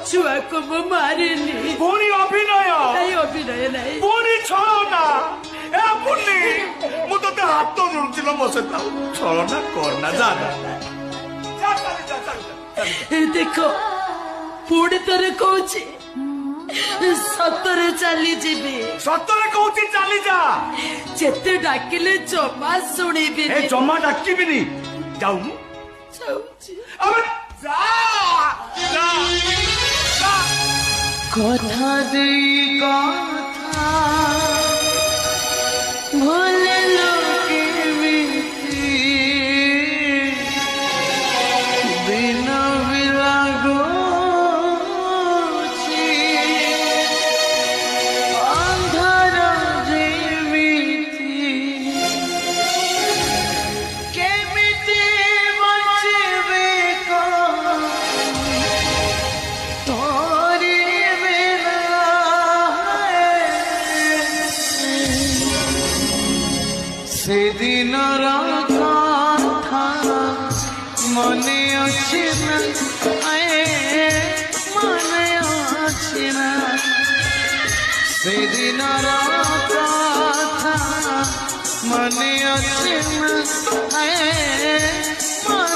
ଛୁଆକୁ ମୁଁ ମାରିନି। ପୁଣି ଅଭିନୟ ନାଇଁ ଅଭିନୟ ନାହିଁ। ପୁଣି ଛଳନା। ଏ ପୁଣି ମୁଁ ତତେ ହାତ ଯୋଡୁଛି ମୋ ସହିତ ଛଳନା କରନା। ଯା ଦେଖ ପୁଣି ଥରେ କହୁଛି ସତରେ ଚାଲିଯିବି। ସତରେ କହୁଛି ଚାଲି ଯା। ଯେତେ ଡାକିଲେ ଜମା ଶୁଣିବିନି। ଏ ଜମା ଡାକିବିନି। ଯାଉନୁ। ଯାଉଛି। ଆବେ ଯା ଯା ଯା। কথা দেই কথা ভুলে লোকে মিটি দিন বিলাগুছি অন্ধার যেমিতি কেমিতি বঞ্চিবে তোরি সেদিনর কথা মনে আছে না? মনে আছে না সেদিনর কথা মনে আছে না? মনে